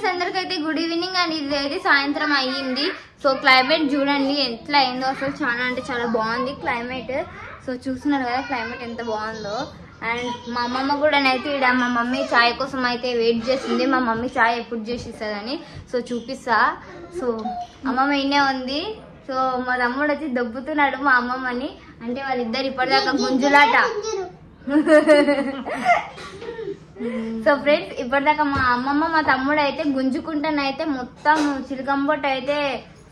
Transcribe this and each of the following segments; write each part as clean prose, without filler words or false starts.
Friends అందరికైతే good evening and ఇది అయితే సాయంత్రం అయ్యింది. సో క్లైమేట్ చూడండి ఎట్లా అయిందో, అసలు చాలా అంటే చాలా బాగుంది క్లైమేట్. సో చూస్తున్నారు కదా క్లైమేట్ ఎంత బాగుందో. అండ్ మా అమ్మమ్మ కూడా అయితే ఇక్కడ మా మమ్మీ చాయ్ కోసం అయితే వెయిట్ చేస్తుంది. మా మమ్మీ చాయ్ ఎప్పుడు చేసి ఇస్తుందని. సో చూపిస్తా. సో అమ్మమ్మ ఇన్నే ఉంది. సో మా తమ్ముడు వచ్చి దొబ్బుతున్నాడు మా అమ్మమ్మని. అంటే వాళ్ళిద్దరు ఇప్పటిదాకా గుంజులాట. సో ఫ్రెండ్స్ ఇప్పటిదాకా మా అమ్మమ్మ మా తమ్ముడు అయితే గుంజుకుంటానైతే మొత్తం చిలకంబొట్టు అయితే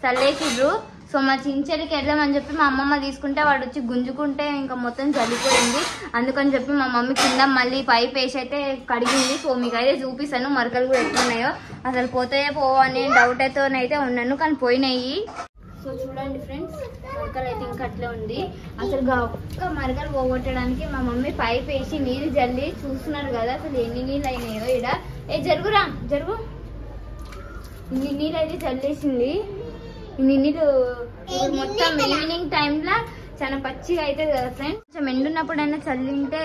చల్లేసిర్రు. సో మా చించెలికి వెళ్దామని చెప్పి మా అమ్మమ్మ తీసుకుంటే వాడు వచ్చి గుంజుకుంటే ఇంకా మొత్తం చల్లిపోయింది. అందుకని చెప్పి మా మమ్మీ కింద మళ్ళీ పైప్ వేసి అయితే కడిగింది. సో మీకు అయితే చూపిస్తాను మరకలు కూడా ఎట్లున్నాయో. అసలు పోతాయో పోవో అనే డౌట్ అయితే ఉన్నాను, కానీ పోయినాయి. సో చూడండి ఫ్రెండ్స్ మరకలు అయితే ఇంకా అట్లే ఉంది. అసలు ఒక్క మరకలు పోగొట్టడానికి మా మమ్మీ పైప్ వేసి నీళ్ళు జల్లి చూస్తున్నారు కదా అసలు ఎన్ని నీళ్ళు అయినాయో. ఇక్కడ జరుగురా జరుగు. ఇన్ని నీళ్ళు అయితే చల్లేసింది. ఇన్ని నీళ్ళు మొత్తం ఈవినింగ్ టైంలో చాలా పచ్చిగా అవుతుంది కదా ఫ్రెండ్స్. కొంచెం ఎండున్నప్పుడైనా చల్లింటే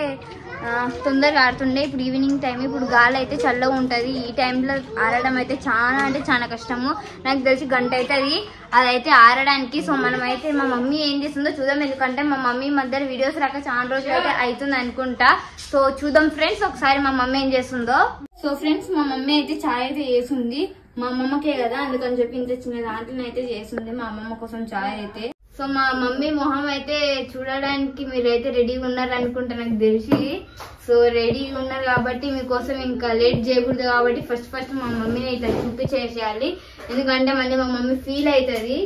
తొందరగా ఆడుతుండే. ఇప్పుడు ఈవినింగ్ టైం, ఇప్పుడు గాలి అయితే చల్లగా ఉంటుంది. ఈ టైంలో ఆరడం అయితే చాలా అంటే చాలా కష్టము. నాకు తెలిసి గంట అవుతుంది అదైతే ఆరడానికి. సో మనం అయితే మా మమ్మీ ఏం చేస్తుందో చూద్దాం. ఎందుకంటే మా మమ్మీ మధ్యలో వీడియోస్ రాక చాలా రోజులు అయితే అవుతుంది అనుకుంటా. సో చూద్దాం ఫ్రెండ్స్ ఒకసారి మా మమ్మీ ఏం చేస్తుందో. సో ఫ్రెండ్స్ మా మమ్మీ అయితే చాయ్ అయితే చేసింది. మా అమ్మమ్మకే కదా అందుకని చెప్పి ఇంత చిన్న దాంట్లో అయితే చేస్తుంది మా అమ్మమ్మ కోసం చాయ్ అయితే. సో మా మమ్మీ మొహం అయితే చూడడానికి మీరైతే రెడీగా ఉన్నారు అనుకుంటా నాకు తెలిసి. సో రెడీగా ఉన్నారు కాబట్టి మీకోసం ఇంకా లేట్ చేయకూడదు కాబట్టి ఫస్ట్ మా మమ్మీని ఇట్లా చూపించేసేయాలి. ఎందుకంటే మళ్ళీ మా మమ్మీ ఫీల్ అవుతుంది.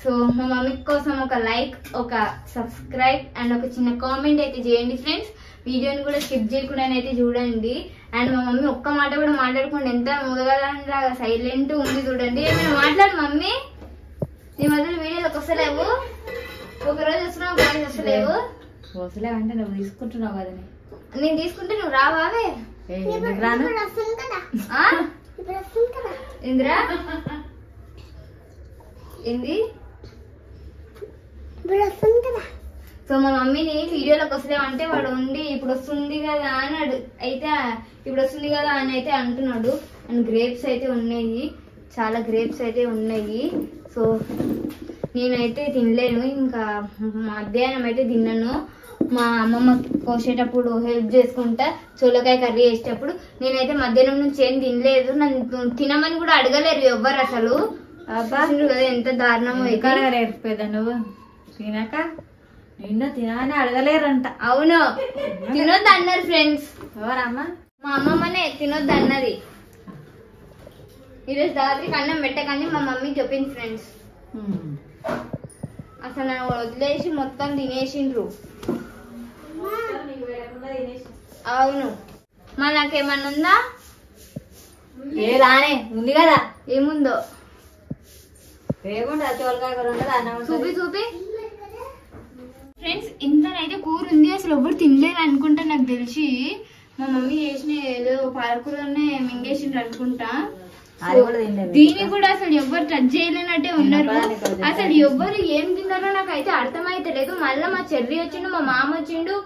సో మా మమ్మీ కోసం ఒక లైక్, ఒక సబ్స్క్రైబ్ అండ్ ఒక చిన్న కామెంట్ అయితే చేయండి ఫ్రెండ్స్. వీడియోని కూడా స్కిప్ చేయకుండా అయితే చూడండి. అండ్ మా మమ్మీ ఒక్క మాట కూడా మాట్లాడకుండా ఎంత ముదగలాగా సైలెంట్ ఉంది చూడండి. ఏమైనా మాట్లాడు మమ్మీ. నీ మధ్యలో వీడియోలోకి వస్తలేవు. ఒకరోజు వస్తున్నావు ఒకరోజు వస్తలేవు. వస్తలేవు అంటే నువ్వు తీసుకుంటున్నావు కదా. నేను తీసుకుంటే నువ్వు రావావే. ఇందిరా ఏంది. సో మా మమ్మీని వీడియోలోకి వస్తలేవు అంటే వాడు ఉండి ఇప్పుడు వస్తుంది కదా అని ఇప్పుడు వస్తుంది కదా అని అయితే అంటున్నాడు. అండ్ గ్రేప్స్ అయితే ఉన్నాయి, చాలా గ్రేప్స్ అయితే ఉన్నాయి. సో నేనైతే తినలేను, ఇంకా మధ్యాహ్నం అయితే తిన్నాను. మా అమ్మమ్మ కోసేటప్పుడు హెల్ప్ చేసుకుంటా చోలకాయ కర్రీ వేసేటప్పుడు. నేనైతే మధ్యాహ్నం నుంచి ఏం తినలేదు. నన్ను తినమని కూడా అడగలేరు ఎవ్వరు అసలు. కదా ఎంత దారుణమో. నేర్పేదా నువ్వు తినాక నిన్ను తినని అడగలేరంట. అవును తినొద్దు అన్నారు ఫ్రెండ్స్. ఎవరమ్మా? మా అమ్మమ్మనే తినొద్దు అన్నది. ఈరోజు రాత్రికి అన్నం పెట్టకని మా మమ్మీ చెప్పింది ఫ్రెండ్స్. అసలు నన్ను వదిలేసి మొత్తం తినేసిండ్రు. అవును మా నాకేమన్నా ఉందా? రానే ఉంది కదా. ఏముందో లేకుండా చూపి ఫ్రెండ్స్. ఇంతనైతే కూర ఉంది. అసలు ఎవరు తినలేరు అనుకుంటా నాకు తెలిసి. మా మమ్మీ చేసిన ఏదో పాలకూరనే మింగేసిండ్రు అనుకుంటా. దీన్ని కూడా అసలు ఎవరు టచ్ చేయలేనట్టే ఉన్నారు. అసలు ఎవరు ఏం తిన్నారో నాకు అయితే అర్థమైతలేదు. మళ్ళీ మా చెల్లి వచ్చిండు, మా మామ వచ్చిండు,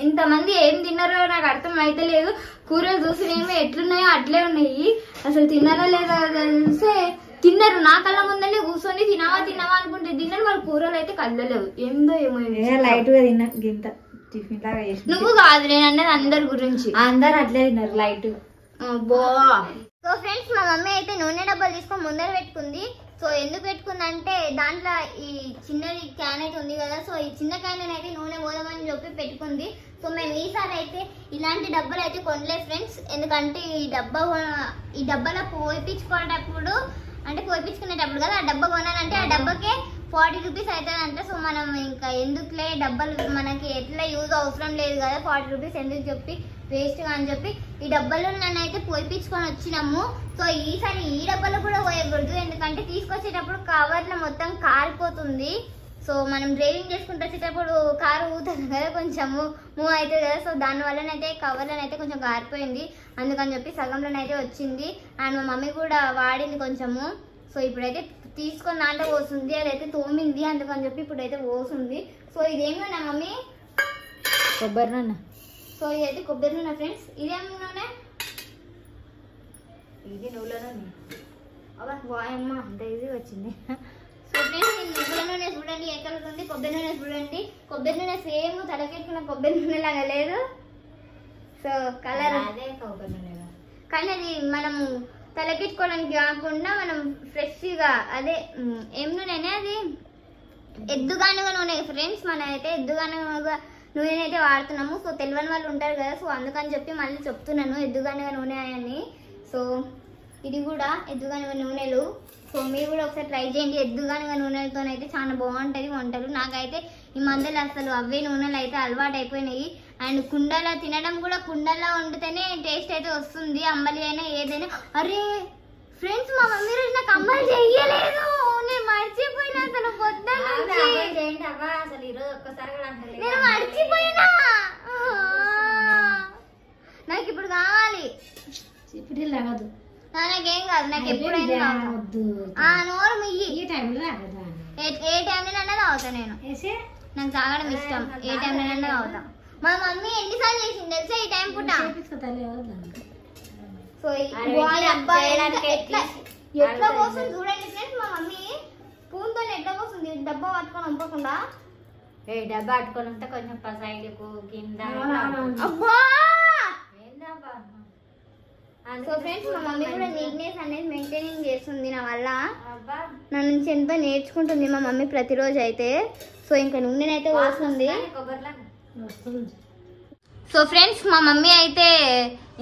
ఇంతమంది ఏం తిన్నారో నాకు అర్థం అయితే లేదు. కూరలు చూసినేమో ఎట్లున్నాయో అట్లే ఉన్నాయి. అసలు తిన్నారా లేదా తెలిసే తిన్నారు. నా కళ్ళ ముందనే కూర్చొని తినవా అనుకుంటే తిన్నారు. వాళ్ళ కూరలు అయితే కళ్ళలేవు. ఏందో ఏమో లైట్ గా తిన్నా గింత టిఫిన్ లాగా. నువ్వు కాదు నేను అన్నది అందరి గురించి. అందరు అట్లే తిన్నారు లైట్. సో ఫ్రెండ్స్ మా మమ్మీ అయితే నూనె డబ్బాలు తీసుకొని ముందర పెట్టుకుంది. సో ఎందుకు పెట్టుకుందంటే దాంట్లో ఈ చిన్నది క్యాన్ అయితే ఉంది కదా. సో ఈ చిన్న క్యాన్ అయితే నూనె పోదామని చెప్పి పెట్టుకుంది. సో మేము ఈసారి అయితే ఇలాంటి డబ్బాలు అయితే కొనలేదు ఫ్రెండ్స్. ఎందుకంటే ఈ డబ్బాలో పోయించుకునేటప్పుడు కదా ఆ డబ్బా కొనాలంటే ఆ డబ్బాకే 40 రూపీస్ అవుతుందంట. సో మనం ఇంకా ఎందుకులే డబ్బాలు మనకి ఎట్లా యూజ్ అవసరం లేదు కదా 40 రూపీస్ ఎందుకు చెప్పి వేస్ట్గా అని చెప్పి ఈ డబ్బాలో నన్ను అయితే పోయించుకొని వచ్చినాము. సో ఈసారి ఈ డబ్బాలో కూడా పోయకూడదు. ఎందుకంటే తీసుకొచ్చేటప్పుడు కవర్లో మొత్తం కారిపోతుంది. సో మనం డ్రైవింగ్ చేసుకుంటూ వచ్చేటప్పుడు కారు ఊగుతుంది కదా, కొంచెము మూవ్ అవుతుంది కదా. సో దానివల్లనైతే కవర్లోనైతే కొంచెం కారిపోయింది. అందుకని చెప్పి సగంలోనైతే వచ్చింది. అండ్ మా మమ్మీ కూడా వాడింది కొంచెము. సో ఇప్పుడైతే తీసుకొని దాంట్లో పోస్తుంది. అదైతే తోమింది అందుకని చెప్పి ఇప్పుడైతే పోస్తుంది. సో ఇదేమో నా మమ్మీ కొబ్బరి నూనె. సో ఇదైతే కొబ్బరి నూనె ఫ్రెండ్స్. ఇదేమి నూనె? ఇది నువ్వులోనే వాయమ్మ అంత ఈజీ వచ్చింది. సో ఫ్రెండ్స్ నేను నువ్వుల నూనె చూడండి ఏ కలర్ ఉంది, కొబ్బరి నూనె చూడండి, కొబ్బరి నూనె సేమ్ తలకెట్టుకున్న కొబ్బరి నూనె లాగా లేదు. సో కలర్ అదే కొబ్బరి నూనె కానీ అది మనము తలకెట్టుకోవడానికి కాకుండా మనం ఫ్రెష్గా అదే ఏం నూనెనే అది ఎద్దుగానుగ నూనె ఫ్రెండ్స్. మనం అయితే ఎద్దుగానుగ నూనె అయితే వాడుతున్నాము. సో తెలియని వాళ్ళు ఉంటారు కదా, సో అందుకని చెప్పి మళ్ళీ చెప్తున్నాను ఎద్దుగానుగ నూనె అని. సో ఇది కూడా ఎద్దుగానుగ నూనెలు. సో మీరు కూడా ఒకసారి ట్రై చేయండి. ఎద్దుగానుగ నూనెలతో అయితే చాలా బాగుంటుంది వంటలు. నాకైతే ఈ మందులు అసలు అవే నూనెలు అయితే అలవాటు అయిపోయినాయి. అండ్ కుండలో తినడం కూడా కుండలో వండితేనే టేస్ట్ అయితే వస్తుంది. అంబలి అయినా ఏదైనా. అరే ఫ్రెండ్స్ మా మమ్మీ రోజు నాకు అంబలి చెయ్యలేదు, నేను మర్చిపోయినా అసలు పొద్దున్న అసలు ఈరోజు ఒక్కసారి కూడా అంటలేదు. నేను మర్చిపోయినా. నాకు ఇప్పుడు కావాలి. ఇప్పుడు రావద్దు, నాకేం కాదు, నాకు ఎప్పుడైనా వద్దు. నోరు మియ్యి. ఈ టైంలో రావద్దా ఏ టైంలో తాగుతా నేను. నాకు తాగడం ఇష్టం. ఏ టైంలో తాగుతా. మా మమ్మీ ఎన్నిసార్లు చేసింది తెలుసా ఈ టైం పూట. సో ఎట్లా పోస్తుంది చూడండి ఫ్రెండ్స్. మా మమ్మీ స్పూన్ తో ఎట్లా పోస్తుంది, డబ్బా పట్టుకొని వంపకుండా. డబ్బా అట్టుకొని ఉంటే కొంచెం సైడ్కు కింద. అబ్బా సో ఫ్రెండ్స్ మా మమ్మీ కూడా నీట్నెస్ అనేది మెయింటైనింగ్ చేస్తుంది నా వల్ల. నా నుంచి ఎంతో నేర్చుకుంటుంది మా మమ్మీ ప్రతిరోజు అయితే. సో ఇంకా నూనెనైతే పోస్తుంది. సో ఫ్రెండ్స్ మా మమ్మీ అయితే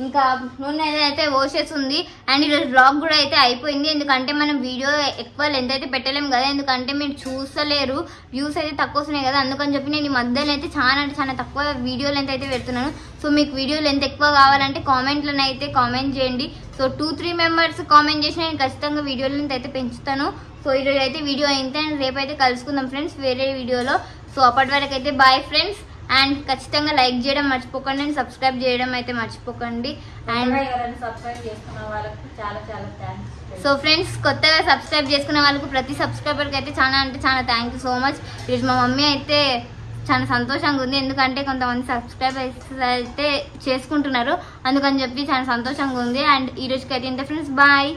ఇంకా నూనె అయితే పోసేస్తుంది. అండ్ ఈరోజు బ్లాగ్ కూడా అయితే అయిపోయింది. ఎందుకంటే మనం వీడియో ఎక్కువ లెంత్ అయితే పెట్టలేము కదా, ఎందుకంటే మీరు చూస్తలేరు, వ్యూస్ అయితే తక్కువ వస్తున్నాయి కదా. అందుకని చెప్పి నేను ఈ మధ్యలో అయితే చాలా తక్కువ వీడియో లెంత్ అయితే పెడుతున్నాను. సో మీకు వీడియో లెంత్ ఎక్కువ కావాలంటే కామెంట్లను అయితే కామెంట్ చేయండి. సో 2-3 మెంబర్స్ కామెంట్ చేసి నేను ఖచ్చితంగా వీడియో లెంత్ అయితే పెంచుతాను. సో ఈరోజు అయితే వీడియో అయితే రేపు అయితే కలుసుకుందాం ఫ్రెండ్స్ వేరే వీడియోలో. సో అప్పటి వరకు అయితే బాయ్ ఫ్రెండ్స్. అండ్ ఖచ్చితంగా లైక్ చేయడం మర్చిపోకండి అండ్ సబ్స్క్రైబ్ చేయడం అయితే మర్చిపోకండి. అండ్ సబ్స్క్రైబ్ చేసుకున్న వాళ్ళకి చాలా థ్యాంక్స్. సో ఫ్రెండ్స్ కొత్తగా సబ్స్క్రైబ్ చేసుకున్న వాళ్ళకు ప్రతి సబ్స్క్రైబర్కి అయితే చాలా థ్యాంక్ యూ సో మచ్. ఈరోజు మా మమ్మీ అయితే చాలా సంతోషంగా ఉంది, ఎందుకంటే కొంతమంది సబ్స్క్రైబర్స్ అయితే చేసుకుంటున్నారు, అందుకని చెప్పి చాలా సంతోషంగా ఉంది. అండ్ ఈ రోజుకి అయితే ఇంత ఫ్రెండ్స్ బాయ్.